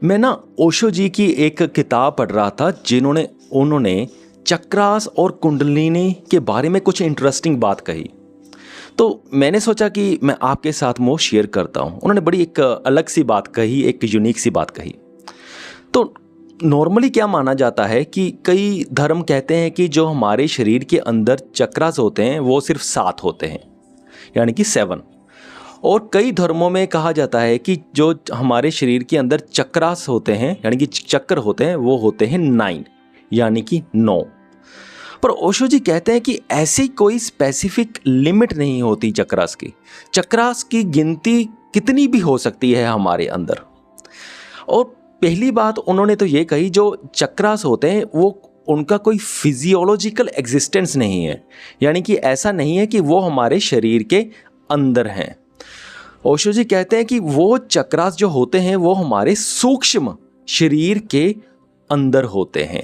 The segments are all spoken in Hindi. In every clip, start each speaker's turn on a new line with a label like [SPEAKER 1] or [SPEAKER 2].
[SPEAKER 1] मैं ना ओशो जी की एक किताब पढ़ रहा था जिन्होंने उन्होंने चक्रास और कुंडलिनी के बारे में कुछ इंटरेस्टिंग बात कही। तो मैंने सोचा कि मैं आपके साथ वो शेयर करता हूँ। उन्होंने बड़ी एक अलग सी बात कही, एक यूनिक सी बात कही। तो नॉर्मली क्या माना जाता है कि कई धर्म कहते हैं कि जो हमारे शरीर के अंदर चक्रास होते हैं वो सिर्फ 7 होते हैं, यानी कि 7। और कई धर्मों में कहा जाता है कि जो हमारे शरीर के अंदर चक्रास होते हैं, यानी कि चक्र होते हैं, वो होते हैं 9, यानी कि 9। पर ओशो जी कहते हैं कि ऐसी कोई स्पेसिफिक लिमिट नहीं होती चक्रास की। चक्रास की गिनती कितनी भी हो सकती है हमारे अंदर। और पहली बात उन्होंने तो ये कही, जो चक्रास होते हैं वो उनका कोई फिजियोलॉजिकल एग्जिस्टेंस नहीं है, यानी कि ऐसा नहीं है कि वो हमारे शरीर के अंदर हैं। ओशो जी कहते हैं कि वो चक्रास जो होते हैं वो हमारे सूक्ष्म शरीर के अंदर होते हैं।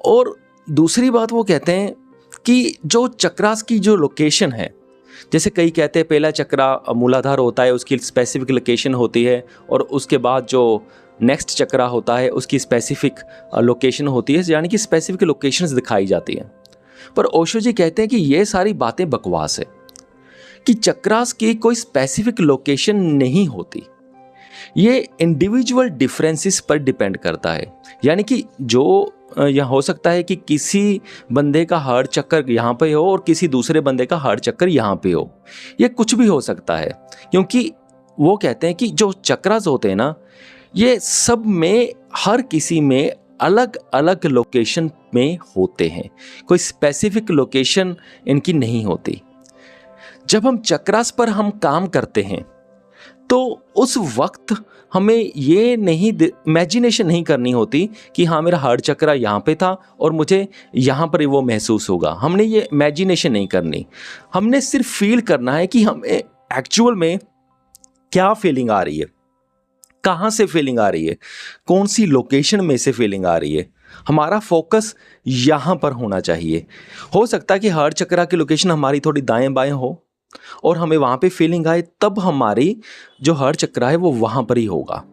[SPEAKER 1] और दूसरी बात वो कहते हैं कि जो चक्रास की जो लोकेशन है, जैसे कई कहते हैं पहला चक्रा मूलाधार होता है, उसकी स्पेसिफिक लोकेशन होती है, और उसके बाद जो नेक्स्ट चक्रा होता है उसकी स्पेसिफिक लोकेशन होती है, यानी कि स्पेसिफिक लोकेशंस दिखाई जाती हैं। पर ओशो जी कहते हैं कि ये सारी बातें बकवास है, कि चक्रास की कोई स्पेसिफिक लोकेशन नहीं होती। ये इंडिविजुअल डिफरेंसेस पर डिपेंड करता है, यानी कि जो यहाँ हो सकता है कि किसी बंदे का हार्ट चक्कर यहाँ पे हो और किसी दूसरे बंदे का हार्ट चक्कर यहाँ पे हो। ये कुछ भी हो सकता है, क्योंकि वो कहते हैं कि जो चक्रास होते हैं ना, ये सब में हर किसी में अलग अलग लोकेशन में होते हैं, कोई स्पेसिफिक लोकेशन इनकी नहीं होती। जब हम चक्रास पर हम काम करते हैं तो उस वक्त हमें ये नहीं इमेजिनेशन नहीं करनी होती कि हाँ मेरा हार्ट चक्रा यहाँ पे था और मुझे यहाँ पर वो महसूस होगा। हमने ये इमेजिनेशन नहीं करनी, हमने सिर्फ फील करना है कि हमें एक्चुअल में क्या फीलिंग आ रही है, कहाँ से फीलिंग आ रही है, कौन सी लोकेशन में से फीलिंग आ रही है। हमारा फोकस यहाँ पर होना चाहिए। हो सकता है कि हार्ट चक्रा की लोकेशन हमारी थोड़ी दाएं बाएं हो और हमें वहाँ पे फीलिंग आए, तब हमारी जो हार्ट चक्रा है वो वहाँ पर ही होगा।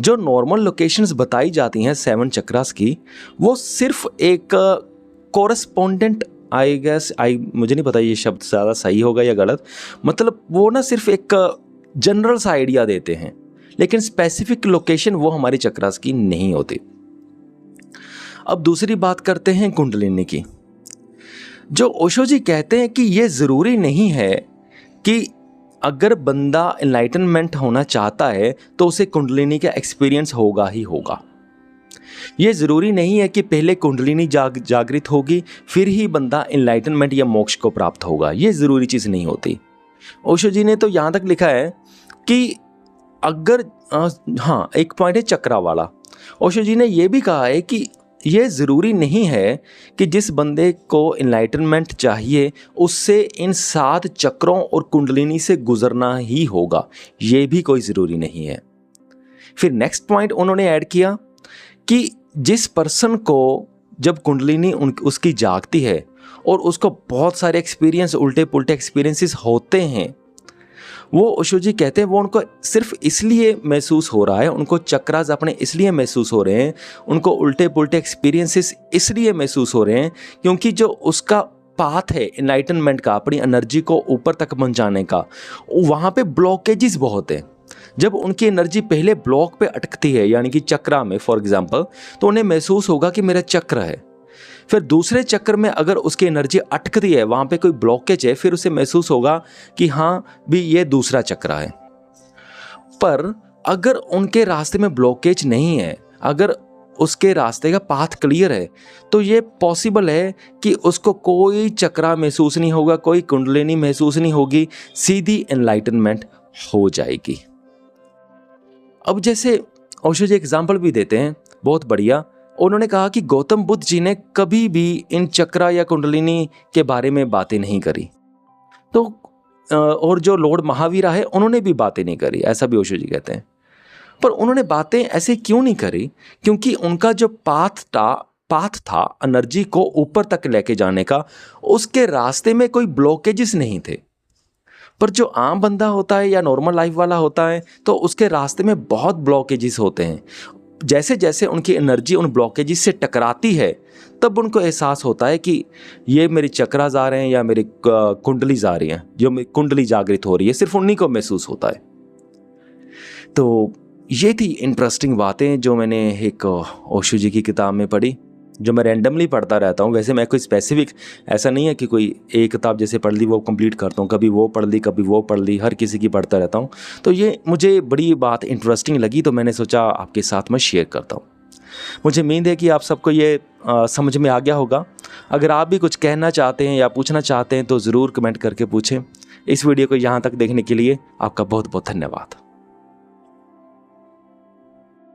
[SPEAKER 1] जो नॉर्मल लोकेशंस बताई जाती हैं 7 चक्रास की, वो सिर्फ एक कोरस्पोंडेंट, मुझे नहीं पता ये शब्द ज़्यादा सही होगा या गलत, मतलब वो ना सिर्फ एक जनरल सा आइडिया देते हैं, लेकिन स्पेसिफिक लोकेशन वो हमारी चक्रास की नहीं होती। अब दूसरी बात करते हैं कुंडलिनी की। जो ओशो जी कहते हैं कि ये ज़रूरी नहीं है कि अगर बंदा एनलाइटनमेंट होना चाहता है तो उसे कुंडलिनी का एक्सपीरियंस होगा ही होगा। ये ज़रूरी नहीं है कि पहले कुंडलिनी जागृत होगी फिर ही बंदा एनलाइटनमेंट या मोक्ष को प्राप्त होगा। ये ज़रूरी चीज़ नहीं होती। ओशो जी ने तो यहाँ तक लिखा है कि अगर हाँ, एक पॉइंट है चक्रा वाला। ओशो जी ने यह भी कहा है कि ये ज़रूरी नहीं है कि जिस बंदे को इनलाइटनमेंट चाहिए उससे इन 7 चक्रों और कुंडलिनी से गुजरना ही होगा। ये भी कोई ज़रूरी नहीं है। फिर नेक्स्ट पॉइंट उन्होंने ऐड किया कि जिस पर्सन को जब कुंडलिनी उसकी जागती है और उसको बहुत सारे एक्सपीरियंस, उल्टे पुल्टे एक्सपीरियंसेस होते हैं, वो ओशो जी कहते हैं वो उनको सिर्फ इसलिए महसूस हो रहा है, उनको चक्रास अपने इसलिए महसूस हो रहे हैं, उनको उल्टे पुल्टे एक्सपीरियंसेस इसलिए महसूस हो रहे हैं क्योंकि जो उसका पाथ है एनलाइटनमेंट का, अपनी एनर्जी को ऊपर तक पहुंचाने का, वहाँ पे ब्लॉकेजेस बहुत हैं। जब उनकी एनर्जी पहले ब्लॉक पे अटकती है, यानी कि चक्रा में फॉर एग्जाम्पल, तो उन्हें महसूस होगा कि मेरा चक्र है। फिर दूसरे चक्र में अगर उसकी एनर्जी अटकती है, वहाँ पे कोई ब्लॉकेज है, फिर उसे महसूस होगा कि हाँ भी ये दूसरा चक्र है। पर अगर उनके रास्ते में ब्लॉकेज नहीं है, अगर उसके रास्ते का पाथ क्लियर है, तो ये पॉसिबल है कि उसको कोई चक्रा महसूस नहीं होगा, कोई कुंडलिनी महसूस नहीं होगी, सीधी एनलाइटनमेंट हो जाएगी। अब जैसे ओशो जी एग्जाम्पल भी देते हैं, बहुत बढ़िया। उन्होंने कहा कि गौतम बुद्ध जी ने कभी भी इन चक्रा या कुंडलिनी के बारे में बातें नहीं करी, तो और जो लॉर्ड महावीरा है उन्होंने भी बातें नहीं करी, ऐसा भी ओशो जी कहते हैं। पर उन्होंने बातें ऐसे क्यों नहीं करी? क्योंकि उनका जो पाथ था एनर्जी को ऊपर तक लेके जाने का, उसके रास्ते में कोई ब्लॉकेजेस नहीं थे। पर जो आम बंदा होता है या नॉर्मल लाइफ वाला होता है तो उसके रास्ते में बहुत ब्लॉकेजेस होते हैं। जैसे जैसे उनकी एनर्जी उन ब्लॉकेजेस से टकराती है तब उनको एहसास होता है कि ये मेरी चक्रास आ रहे हैं या मेरी कुंडलीज आ रही हैं, जो मेरी कुंडली जागृत हो रही है, सिर्फ उन्हीं को महसूस होता है। तो ये थी इंटरेस्टिंग बातें जो मैंने एक ओशो जी की किताब में पढ़ी, जो मैं रैंडमली पढ़ता रहता हूँ। वैसे मैं कोई स्पेसिफिक ऐसा नहीं है कि कोई एक किताब जैसे पढ़ ली वो कंप्लीट करता हूँ, कभी वो पढ़ ली कभी वो पढ़ ली, हर किसी की पढ़ता रहता हूँ। तो ये मुझे बड़ी बात इंटरेस्टिंग लगी तो मैंने सोचा आपके साथ मैं शेयर करता हूँ। मुझे उम्मीद है कि आप सबको ये समझ में आ गया होगा। अगर आप भी कुछ कहना चाहते हैं या पूछना चाहते हैं तो ज़रूर कमेंट करके पूछें। इस वीडियो को यहाँ तक देखने के लिए आपका बहुत बहुत धन्यवाद।